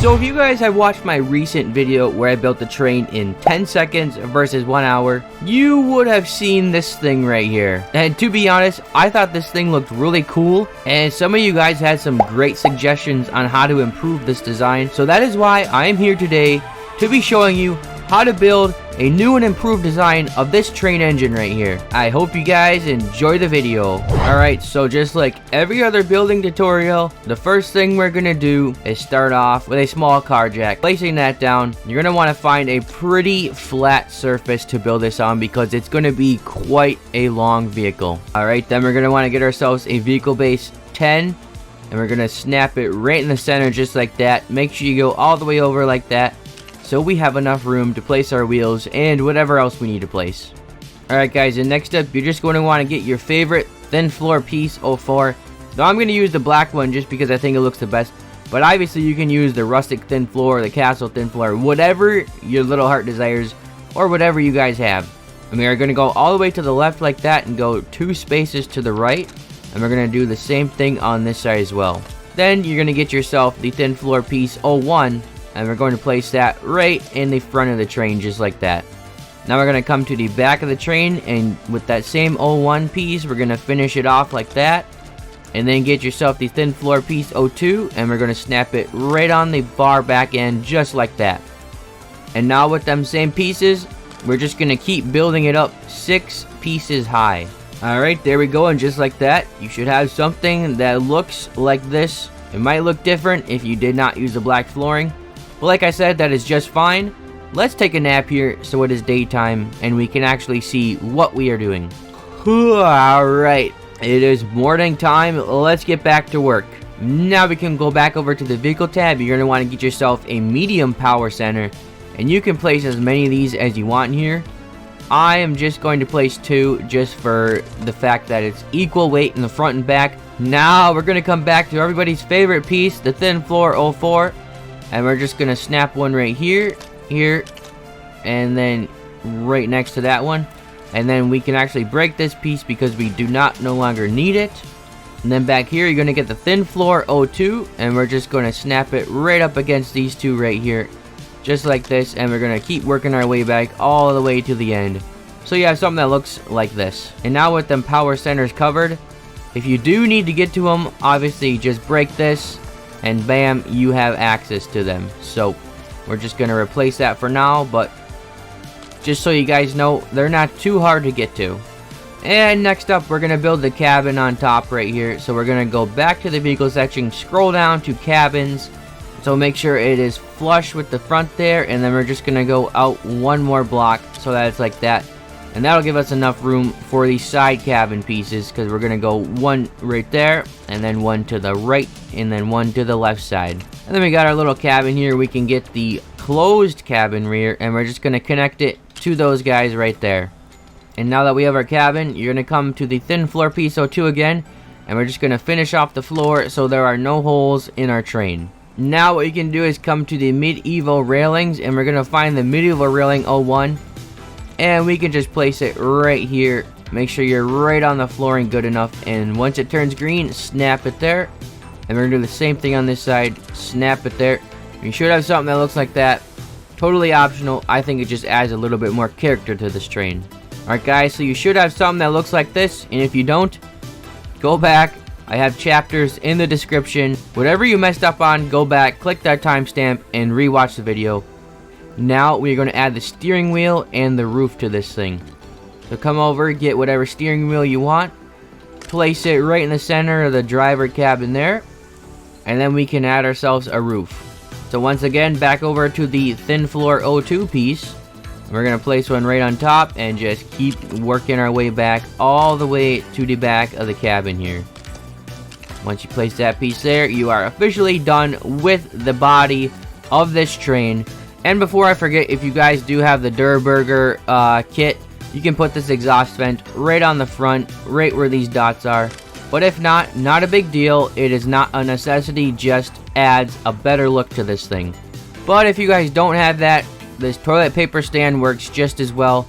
So if you guys have watched my recent video where I built the train in 10 seconds versus 1 hour, you would have seen this thing right here. And to be honest, I thought this thing looked really cool, and some of you guys had some great suggestions on how to improve this design. So that is why I am here today to be showing you how to build a new and improved design of this train engine right here. I hope you guys enjoy the video. Alright, so just like every other building tutorial, the first thing we're gonna do is start off with a small car jack. Placing that down, you're gonna want to find a pretty flat surface to build this on because it's gonna be quite a long vehicle. Alright, then we're gonna want to get ourselves a vehicle base 10, and we're gonna snap it right in the center just like that. Make sure you go all the way over like that, so we have enough room to place our wheels and whatever else we need to place. Alright guys, and next up, you're just going to want to get your favorite thin floor piece 04. Now I'm going to use the black one just because I think it looks the best, but obviously you can use the rustic thin floor, the castle thin floor, whatever your little heart desires, or whatever you guys have. And we are going to go all the way to the left like that and go 2 spaces to the right, and we're going to do the same thing on this side as well. Then you're going to get yourself the thin floor piece 01, and we're going to place that right in the front of the train just like that. Now we're going to come to the back of the train, and with that same 01 piece, we're going to finish it off like that. And then get yourself the thin floor piece 02, and we're going to snap it right on the bar back end just like that. And now with them same pieces, we're just going to keep building it up 6 pieces high. Alright, there we go, and just like that, you should have something that looks like this. It might look different if you did not use the black flooring, but like I said, that is just fine. Let's take a nap here so it is daytime and we can actually see what we are doing. Alright, it is morning time. Let's get back to work. Now we can go back over to the vehicle tab. You're going to want to get yourself a medium power center, and you can place as many of these as you want here. I am just going to place 2 just for the fact that it's equal weight in the front and back. Now we're going to come back to everybody's favorite piece, the thin floor 04. And we're just going to snap one right here, and then right next to that one. And then we can actually break this piece because we do not no longer need it. And then back here, you're going to get the thin floor 02, and we're just going to snap it right up against these 2 right here. Just like this, and we're going to keep working our way back all the way to the end. So you have something that looks like this. And now with them power centers covered, if you do need to get to them, obviously just break this, and bam, you have access to them. So we're just going to replace that for now, but just so you guys know, they're not too hard to get to. And next up, we're going to build the cabin on top right here. So we're going to go back to the vehicle section, scroll down to cabins. So make sure it is flush with the front there, and then we're just going to go out 1 more block so that it's like that. And that'll give us enough room for the side cabin pieces, because we're going to go 1 right there, and then 1 to the right, and then 1 to the left side. And then we got our little cabin here. We can get the closed cabin rear, and we're just going to connect it to those guys right there. And now that we have our cabin, you're going to come to the thin floor piece 02 again, and we're just going to finish off the floor so there are no holes in our train. Now what you can do is come to the medieval railings, and we're going to find the medieval railing 01. And we can just place it right here. Make sure you're right on the flooring good enough. And once it turns green, snap it there. And we're going to do the same thing on this side. Snap it there. You should have something that looks like that. Totally optional. I think it just adds a little bit more character to this train. Alright guys, so you should have something that looks like this. And if you don't, go back. I have chapters in the description. Whatever you messed up on, go back, click that timestamp, and rewatch the video. Now we're going to add the steering wheel and the roof to this thing. So come over, get whatever steering wheel you want, place it right in the center of the driver cabin there, and then we can add ourselves a roof. So once again, back over to the thin floor 02 piece. We're going to place one right on top and just keep working our way back all the way to the back of the cabin here. Once you place that piece there, you are officially done with the body of this train. And before I forget, if you guys do have the Durburger kit, you can put this exhaust vent right on the front, right where these dots are. But if not, not a big deal. It is not a necessity, just adds a better look to this thing. But if you guys don't have that, this toilet paper stand works just as well.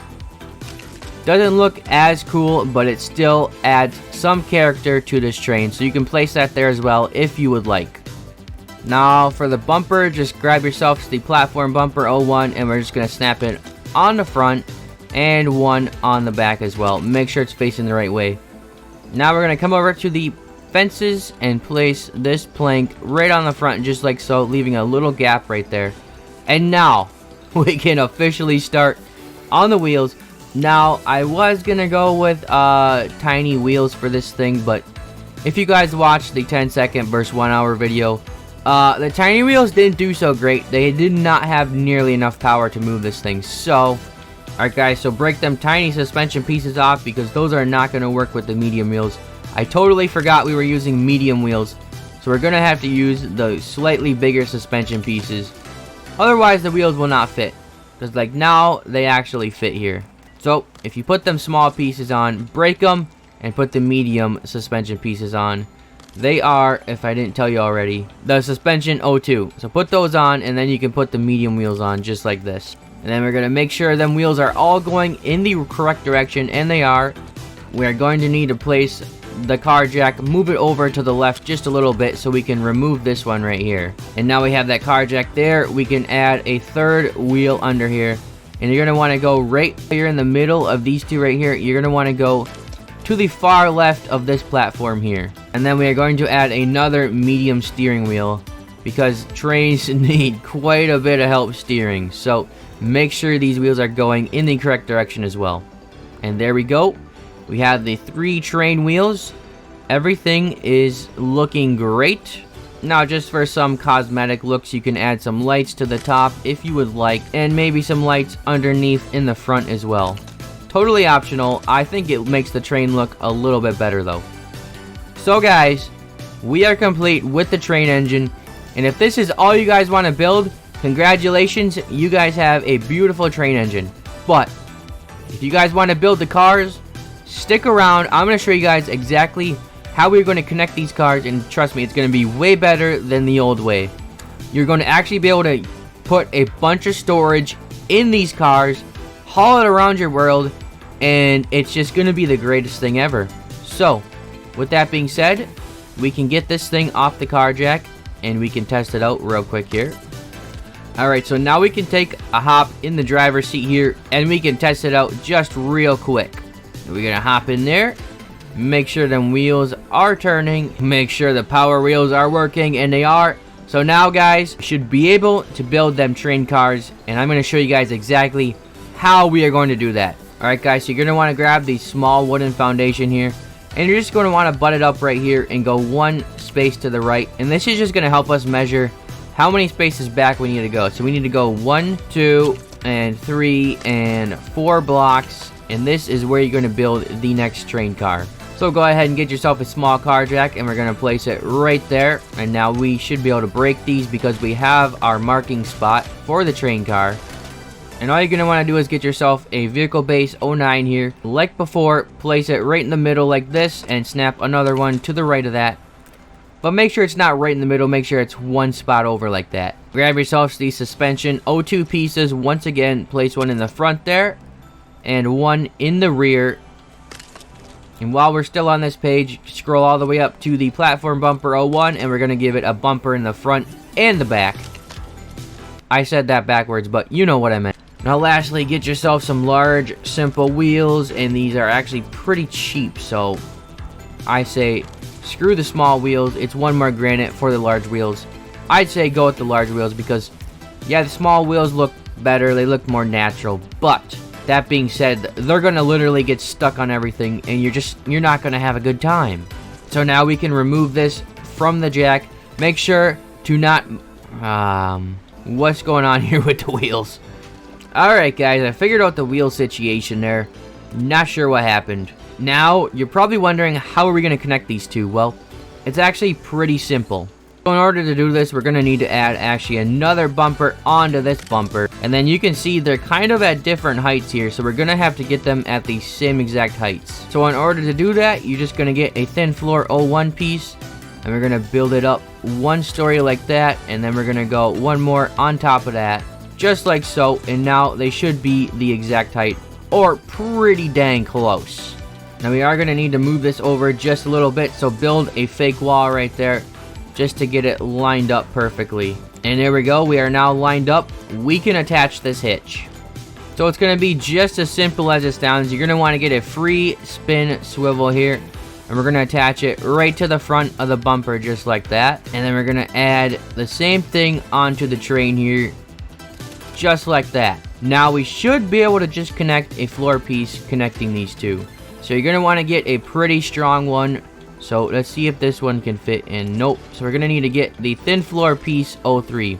Doesn't look as cool, but it still adds some character to this train, so you can place that there as well if you would like. Now for the bumper, just grab yourself the platform bumper 01, and we're just going to snap it on the front and one on the back as well. Make sure it's facing the right way. Now we're going to come over to the fences and place this plank right on the front, just like so, leaving a little gap right there. And now we can officially start on the wheels. Now I was going to go with tiny wheels for this thing, but if you guys watched the 10-second versus 1 hour video, the tiny wheels didn't do so great. They did not have nearly enough power to move this thing. So, alright guys, so break them tiny suspension pieces off, because those are not going to work with the medium wheels. I totally forgot we were using medium wheels, so we're going to have to use the slightly bigger suspension pieces. Otherwise, the wheels will not fit. Because like now, they actually fit here. So, if you put them small pieces on, break them, and put the medium suspension pieces on. They are, if I didn't tell you already, the suspension 02. So put those on, and then you can put the medium wheels on, just like this. And then we're going to make sure them wheels are all going in the correct direction, and they are. We are going to need to place the car jack, move it over to the left just a little bit so we can remove this one right here. And now we have that car jack there. We can add a third wheel under here. And you're going to want to go right here in the middle of these two right here. You're going to want to go to the far left of this platform here. And then we are going to add another medium steering wheel, because trains need quite a bit of help steering. So make sure these wheels are going in the correct direction as well. And there we go. We have the 3 train wheels. Everything is looking great. Now just for some cosmetic looks, you can add some lights to the top if you would like, and maybe some lights underneath in the front as well. Totally optional. I think it makes the train look a little bit better though. So guys, we are complete with the train engine, and if this is all you guys want to build, congratulations, you guys have a beautiful train engine. But if you guys want to build the cars, stick around. I'm going to show you guys exactly how we're going to connect these cars, and trust me, it's going to be way better than the old way. You're going to actually be able to put a bunch of storage in these cars, haul it around your world, and it's just going to be the greatest thing ever. So, with that being said, we can get this thing off the car jack, and we can test it out real quick here. Alright, so now we can take a hop in the driver's seat here, and we can test it out just real quick. We're going to hop in there, make sure them wheels are turning, make sure the power wheels are working, and they are. So now guys, should be able to build them train cars, and I'm going to show you guys exactly how we are going to do that. Alright guys, so you're going to want to grab the small wooden foundation here, and you're just going to want to butt it up right here and go one space to the right. And this is just going to help us measure how many spaces back we need to go. So we need to go 1, 2, and 3, and 4 blocks. And this is where you're going to build the next train car. So go ahead and get yourself a small car jack, and we're going to place it right there. And now we should be able to break these because we have our marking spot for the train car. And all you're going to want to do is get yourself a vehicle base 09 here. Like before, place it right in the middle like this, and snap another one to the right of that. But make sure it's not right in the middle, make sure it's one spot over like that. Grab yourself the suspension 02 pieces. Once again, place one in the front there, and one in the rear. And while we're still on this page, scroll all the way up to the platform bumper 01, and we're going to give it a bumper in the front and the back. I said that backwards, but you know what I meant. Now lastly, get yourself some large, simple wheels, and these are actually pretty cheap, so I say screw the small wheels. It's one more granite for the large wheels. I'd say go with the large wheels because, yeah, the small wheels look better, they look more natural, but that being said, they're gonna literally get stuck on everything, and you're not gonna have a good time. So now we can remove this from the jack. Make sure to not what's going on here with the wheels? Alright guys, I figured out the wheel situation there. Not sure what happened. Now, you're probably wondering, how are we going to connect these two? Well, it's actually pretty simple. So in order to do this, we're going to need to add actually another bumper onto this bumper. And then you can see they're kind of at different heights here, so we're going to have to get them at the same exact heights. So in order to do that, you're just going to get a thin floor 01 piece, and we're going to build it up one story like that, and then we're going to go one more on top of that, just like so. And now they should be the exact height, or pretty dang close. Now we are going to need to move this over just a little bit, so build a fake wall right there. just to get it lined up perfectly. And there we go, we are now lined up. We can attach this hitch. So it's going to be just as simple as it sounds. You're going to want to get a free spin swivel here. And we're going to attach it right to the front of the bumper just like that. And then we're going to add the same thing onto the train here. Just like that. Now we should be able to just connect a floor piece connecting these two. So you're going to want to get a pretty strong one. So let's see if this one can fit in. Nope. So we're going to need to get the thin floor piece 03.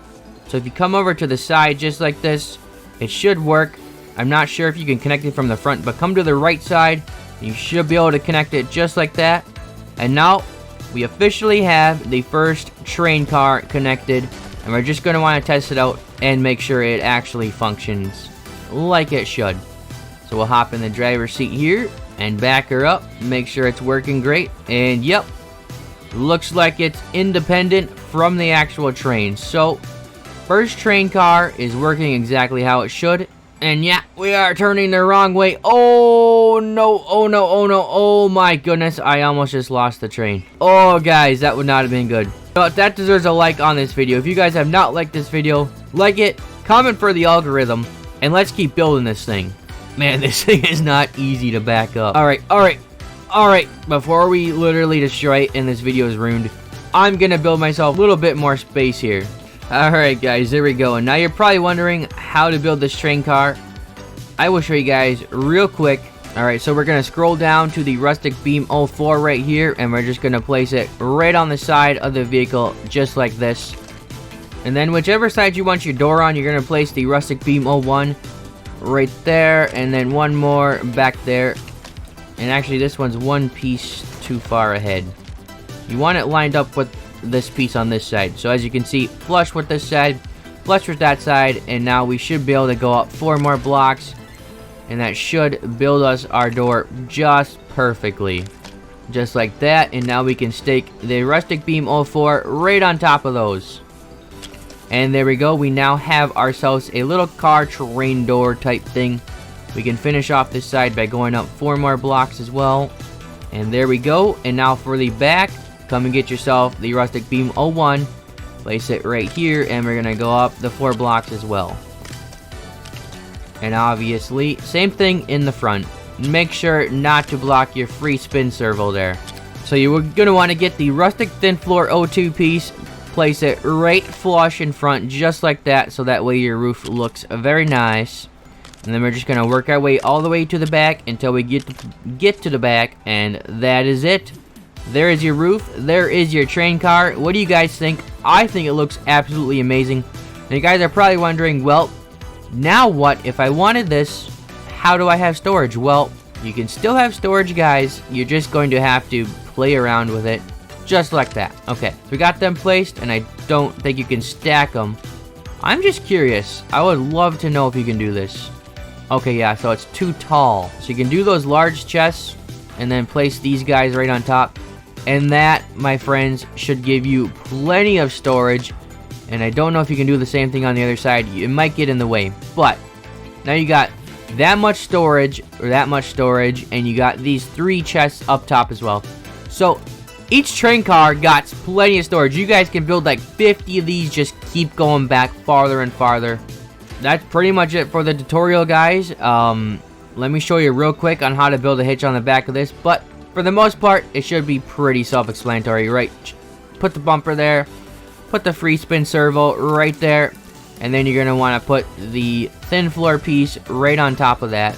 So if you come over to the side just like this, it should work. I'm not sure if you can connect it from the front, but come to the right side. You should be able to connect it just like that. And now we officially have the first train car connected. And we're just going to want to test it out and make sure it actually functions like it should. So we'll hop in the driver's seat here and back her up. Make sure it's working great. And yep, looks like it's independent from the actual train. So first train car is working exactly how it should. And yeah, we are turning the wrong way. Oh no, oh no, oh no, oh my goodness, I almost just lost the train. Oh guys, that would not have been good. But that deserves a like on this video. If you guys have not liked this video, like it, comment for the algorithm, and let's keep building this thing. Man, this thing is not easy to back up. Alright, before we literally destroy it and this video is ruined, I'm gonna build myself a little bit more space here. Alright guys, there we go. And now you're probably wondering how to build this train car. I will show you guys real quick. Alright, so we're going to scroll down to the rustic beam 04 right here. And we're just going to place it right on the side of the vehicle, just like this. And then whichever side you want your door on, you're going to place the rustic beam 01 right there. And then one more back there. And actually this one's one piece too far ahead. You want it lined up with this piece on this side. So as you can see, flush with this side, flush with that side, and now we should be able to go up 4 more blocks, and that should build us our door just perfectly, just like that. And now we can stake the rustic beam 04 right on top of those, and there we go. We now have ourselves a little car train door type thing. We can finish off this side by going up 4 more blocks as well, and there we go. And now for the back, come and get yourself the rustic beam 01, place it right here, and we're gonna go up the 4 blocks as well. And obviously, same thing in the front. Make sure not to block your free spin servo there. So you're gonna want to get the rustic thin floor 02 piece, place it right flush in front, just like that, so that way your roof looks very nice. And then we're just gonna work our way all the way to the back until we get to the back, and that is it. There is your roof. There is your train car. What do you guys think? I think it looks absolutely amazing. And you guys are probably wondering, well, now what? If I wanted this, how do I have storage? Well, you can still have storage, guys. You're just going to have to play around with it, just like that. Okay, so we got them placed, and I don't think you can stack them. I'm just curious. I would love to know if you can do this. Okay, yeah, so it's too tall. So you can do those large chests, and then place these guys right on top. And that, my friends, should give you plenty of storage. And I don't know if you can do the same thing on the other side. It might get in the way. But now you got that much storage, and you got these 3 chests up top as well. So each train car got plenty of storage. You guys can build like 50 of these. Just keep going back farther and farther. That's pretty much it for the tutorial, guys. Let me show you real quick on how to build a hitch on the back of this. But for the most part, it should be pretty self-explanatory, right? Put the bumper there, put the free spin servo right there, and then you're going to want to put the thin floor piece right on top of that,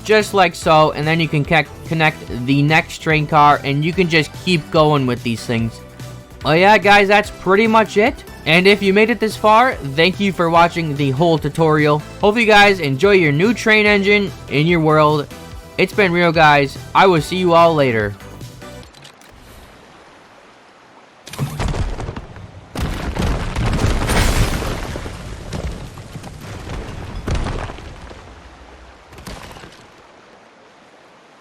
just like so. And then you can connect the next train car, and you can just keep going with these things. Well, yeah, guys, that's pretty much it. And if you made it this far, thank you for watching the whole tutorial. Hope you guys enjoy your new train engine in your world. It's been real, guys. I will see you all later.